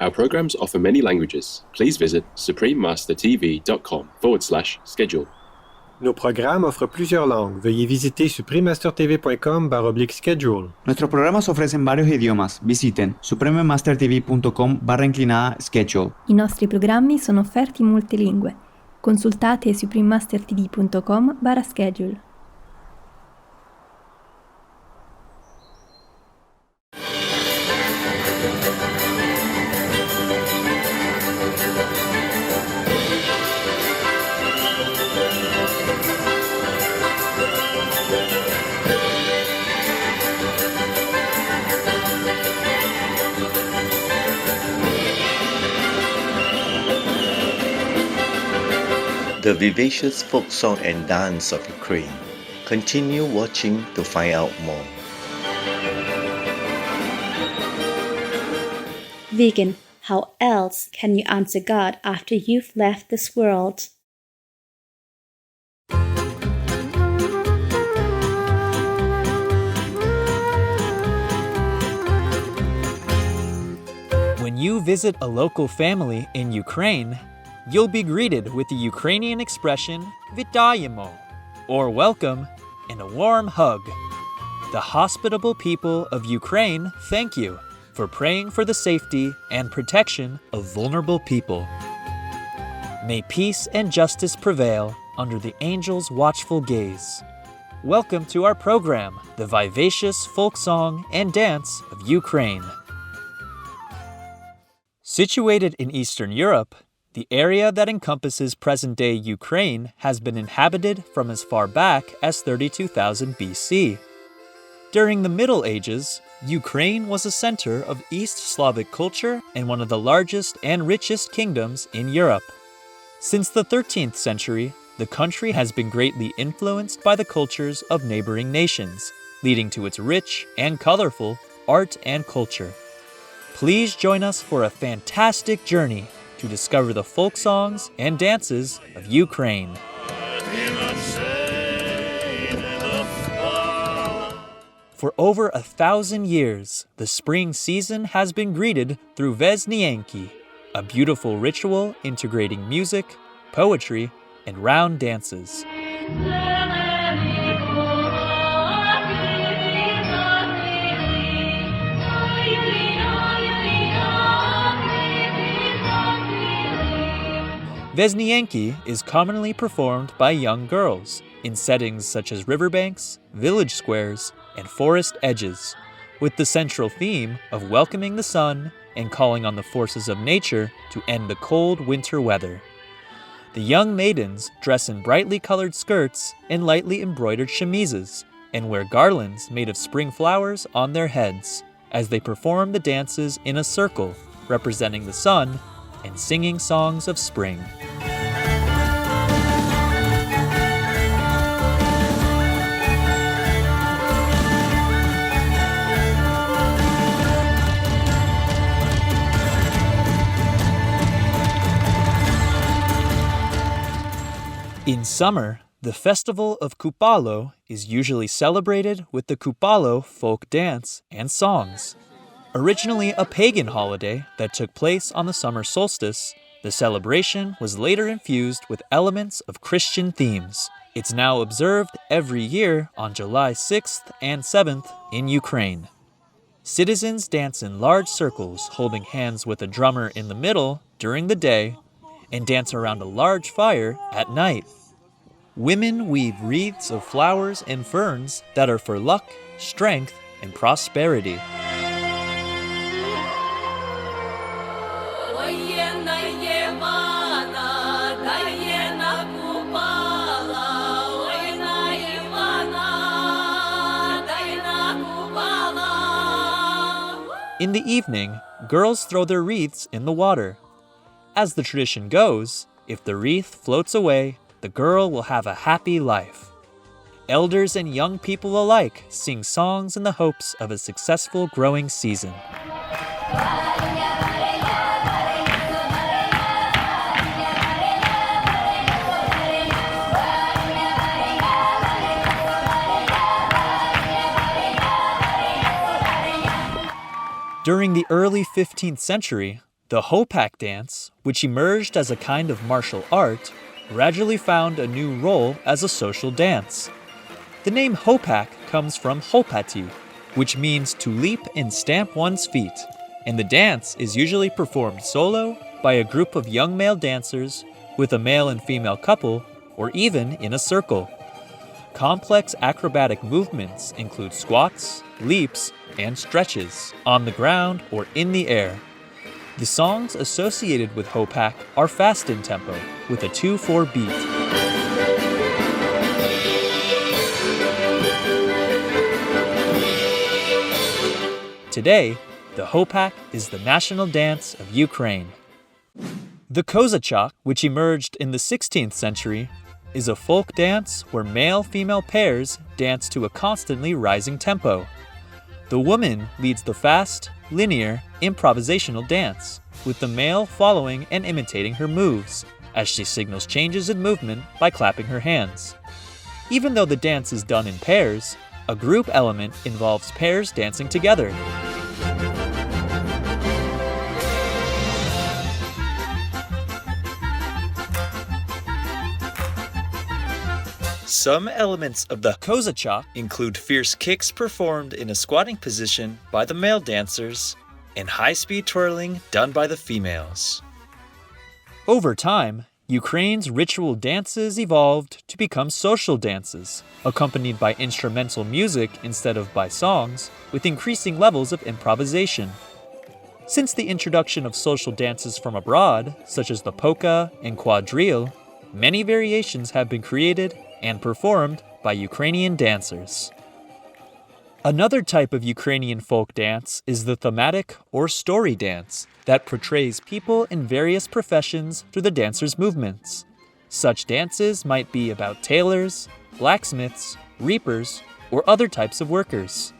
Our programs offer many languages. Please visit suprememastertv.com/schedule. Nos programmes offrent plusieurs langues. Veuillez visiter suprememastertv.com/schedule. Nuestros programas ofrecen varios idiomas. Visiten suprememastertv.com/schedule. I nostri programmi sono offerti in molte lingue. Consultate suprememastertv.com/schedule. The Vivacious folk song and dance of Ukraine. Continue watching to find out more. Vegan, how else can you answer God after you've left this world? When you visit a local family in Ukraine, you'll be greeted with the Ukrainian expression "Вітаємо," or welcome, and a warm hug. The hospitable people of Ukraine thank you for praying for the safety and protection of vulnerable people. May peace and justice prevail under the angel's watchful gaze. Welcome to our program, the Vivacious folk song and dance of Ukraine. Situated in Eastern Europe, the area that encompasses present-day Ukraine has been inhabited from as far back as 32,000 BC. During the Middle Ages, Ukraine was a center of East Slavic culture and one of the largest and richest kingdoms in Europe. Since the 13th century, the country has been greatly influenced by the cultures of neighboring nations, leading to its rich and colorful art and culture. Please join us for a fantastic journey to discover the folk songs and dances of Ukraine. For over 1,000 years, the spring season has been greeted through Matvienka, a beautiful ritual integrating music, poetry, and round dances. Matvienka is commonly performed by young girls in settings such as riverbanks, village squares, and forest edges, with the central theme of welcoming the sun and calling on the forces of nature to end the cold winter weather. The young maidens dress in brightly colored skirts and lightly embroidered chemises and wear garlands made of spring flowers on their heads as they perform the dances in a circle representing the sun and singing songs of spring. In summer, the festival of Kupalo is usually celebrated with the Kupalo folk dance and songs. Originally a pagan holiday that took place on the summer solstice, the celebration was later infused with elements of Christian themes. It's now observed every year on July 6th and 7th in Ukraine. Citizens dance in large circles, holding hands with a drummer in the middle during the day, and dance around a large fire at night. Women weave wreaths of flowers and ferns that are for luck, strength, and prosperity. In the evening, girls throw their wreaths in the water. As the tradition goes, if the wreath floats away, the girl will have a happy life. Elders and young people alike sing songs in the hopes of a successful growing season. During the early 15th century, The Hopak dance, which emerged as a kind of martial art, gradually found a new role as a social dance. The name Hopak comes from Hopati, which means to leap and stamp one's feet, and the dance is usually performed solo by a group of young male dancers with a male and female couple, or even in a circle. Complex acrobatic movements include squats, leaps, and stretches on the ground or in the air. The songs associated with Hopak are fast in tempo, with a 2/4 beat. Today, the Hopak is the national dance of Ukraine. The Kozachak, which emerged in the 16th century, is a folk dance where male-female pairs dance to a constantly rising tempo. The woman leads the fast, linear, improvisational dance, with the male following and imitating her moves, as she signals changes in movement by clapping her hands. Even though the dance is done in pairs, a group element involves pairs dancing together. Some elements of the Kozachak include fierce kicks performed in a squatting position by the male dancers and high-speed twirling done by the females. Over time, Ukraine's ritual dances evolved to become social dances, accompanied by instrumental music instead of by songs, with increasing levels of improvisation. Since the introduction of social dances from abroad, such as the polka and quadrille, many variations have been created and performed by Ukrainian dancers. Another type of Ukrainian folk dance is the thematic or story dance that portrays people in various professions through the dancer's movements. Such dances might be about tailors, blacksmiths, reapers, or other types of workers.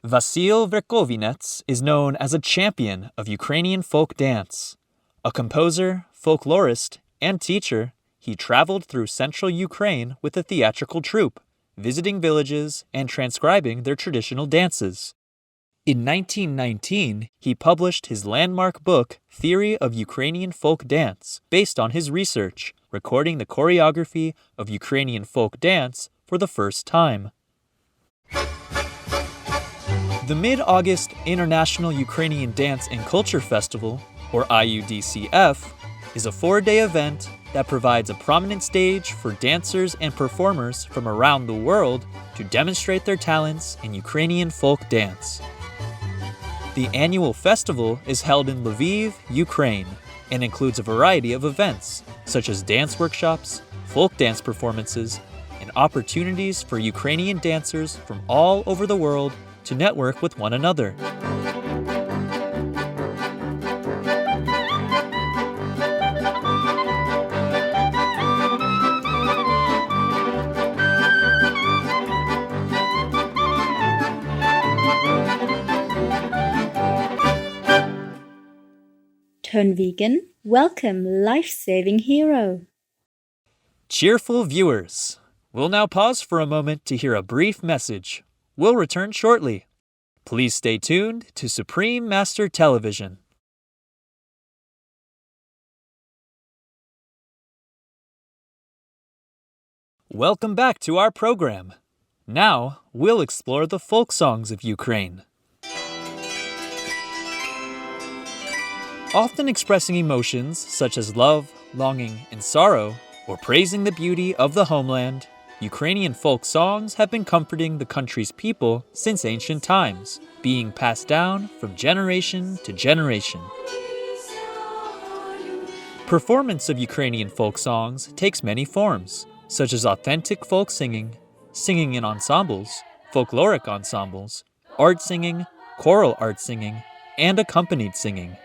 Vasyl Verkhovinets is known as a champion of Ukrainian folk dance. A composer, folklorist, and teacher, he traveled through central Ukraine with a theatrical troupe, visiting villages and transcribing their traditional dances. In 1919, he published his landmark book, Theory of Ukrainian Folk Dance, based on his research, recording the choreography of Ukrainian folk dance for the first time. The Mid-August International Ukrainian Dance and Culture Festival, or Iudcf, is a 4-day event that provides a prominent stage for dancers and performers from around the world to demonstrate their talents in Ukrainian folk dance. The annual festival is held in Lviv, Ukraine, and includes a variety of events, such as dance workshops, folk dance performances, and opportunities for Ukrainian dancers from all over the world to network with one another. Turn vegan? Welcome, life-saving hero. Cheerful viewers, we'll now pause for a moment to hear a brief message. We'll return shortly. Please stay tuned to Supreme Master Television. Welcome back to our program. Now, we'll explore the folk songs of Ukraine. Often expressing emotions such as love, longing, and sorrow, or praising the beauty of the homeland, Ukrainian folk songs have been comforting the country's people since ancient times, being passed down from generation to generation. Performance of Ukrainian folk songs takes many forms, such as authentic folk singing, singing in ensembles, folkloric ensembles, art singing, choral art singing, and accompanied singing.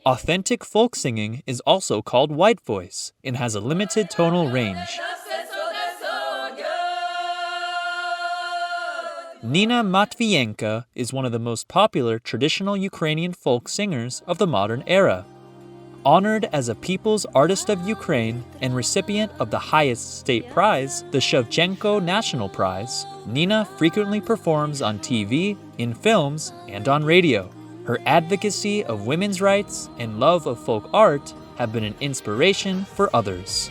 Authentic folk singing is also called white voice and has a limited tonal range. Nina Matvienka is one of the most popular traditional Ukrainian folk singers of the modern era. Honored as a People's Artist of Ukraine and recipient of the highest state prize, the Shevchenko National Prize, Nina frequently performs on TV, in films, and on radio. Her advocacy of women's rights and love of folk art have been an inspiration for others.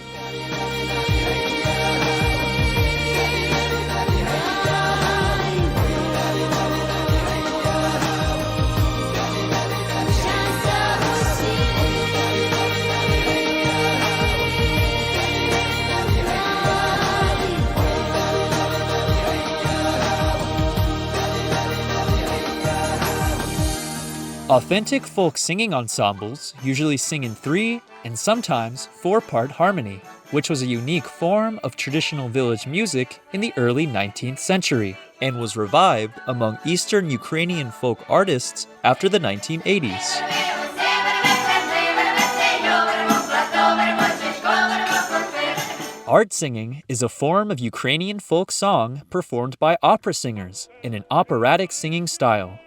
Authentic folk singing ensembles usually sing in 3 and sometimes 4-part harmony, which was a unique form of traditional village music in the early 19th century and was revived among Eastern Ukrainian folk artists after the 1980s. Art singing is a form of Ukrainian folk song performed by opera singers in an operatic singing style.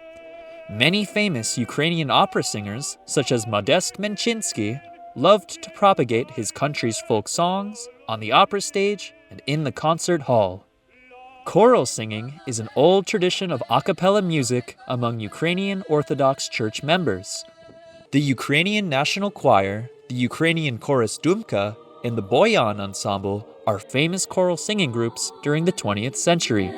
Many famous Ukrainian opera singers, such as Modest Menchinsky, loved to propagate his country's folk songs on the opera stage and in the concert hall. Choral singing is an old tradition of a cappella music among Ukrainian Orthodox Church members. The Ukrainian National Choir, the Ukrainian Chorus Dumka, and the Boyan Ensemble are famous choral singing groups during the 20th century.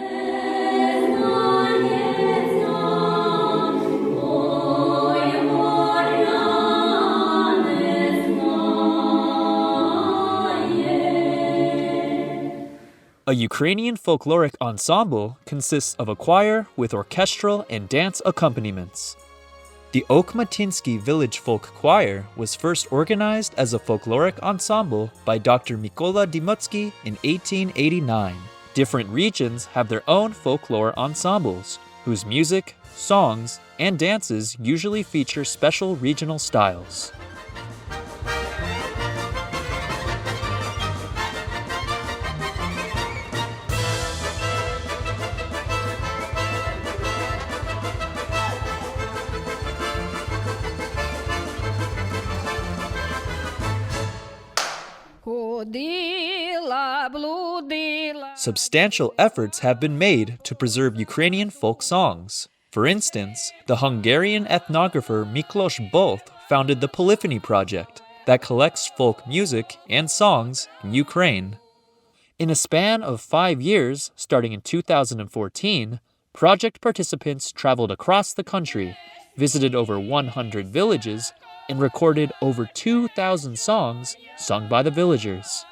A Ukrainian folkloric ensemble consists of a choir with orchestral and dance accompaniments. The Okhmatinsky Village Folk Choir was first organized as a folkloric ensemble by Dr. Mykola Dimotsky in 1889. Different regions have their own folklore ensembles, whose music, songs, and dances usually feature special regional styles. Substantial efforts have been made to preserve Ukrainian folk songs. For instance, the Hungarian ethnographer Miklos Both founded the Polyphony Project that collects folk music and songs in Ukraine. In a span of 5 years, starting in 2014, project participants traveled across the country, visited over 100 villages, and recorded over 2,000 songs sung by the villagers.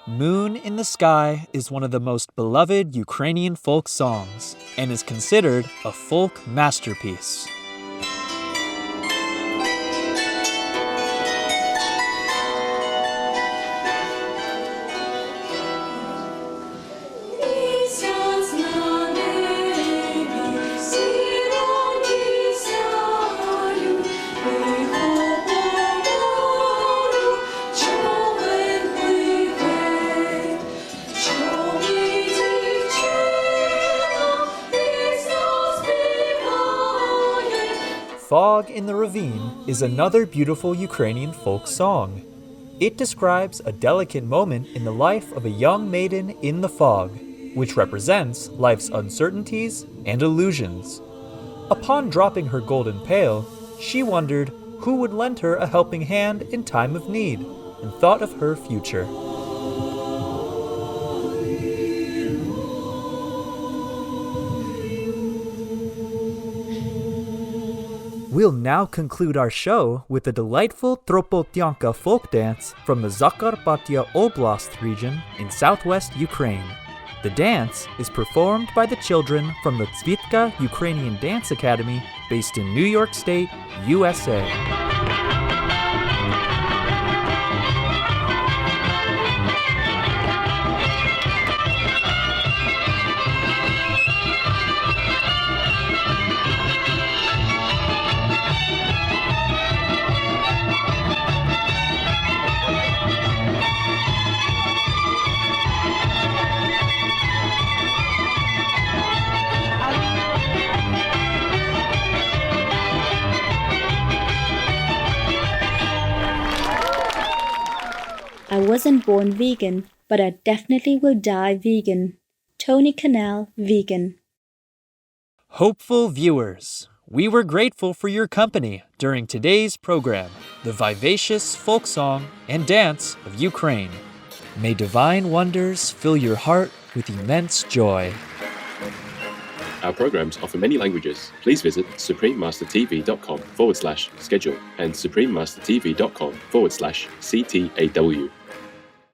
Moon in the Sky is one of the most beloved Ukrainian folk songs and is considered a folk masterpiece. Fog in the Ravine is another beautiful Ukrainian folk song. It describes a delicate moment in the life of a young maiden in the fog, which represents life's uncertainties and illusions. Upon dropping her golden pail, she wondered who would lend her a helping hand in time of need, and thought of her future. We'll now conclude our show with a delightful Tropotyanka folk dance from the Zakarpattia Oblast region in southwest Ukraine. The dance is performed by the children from the Tsvitka Ukrainian Dance Academy based in New York State, USA. I wasn't born vegan, but I definitely will die vegan. Tony Cannell, vegan. Hopeful viewers, We were grateful for your company during today's program, the vivacious folk song and dance of Ukraine. May divine wonders fill your heart with immense joy. Our programs offer many languages. Please visit suprememastertv.com/schedule and suprememastertv.com/CTAW.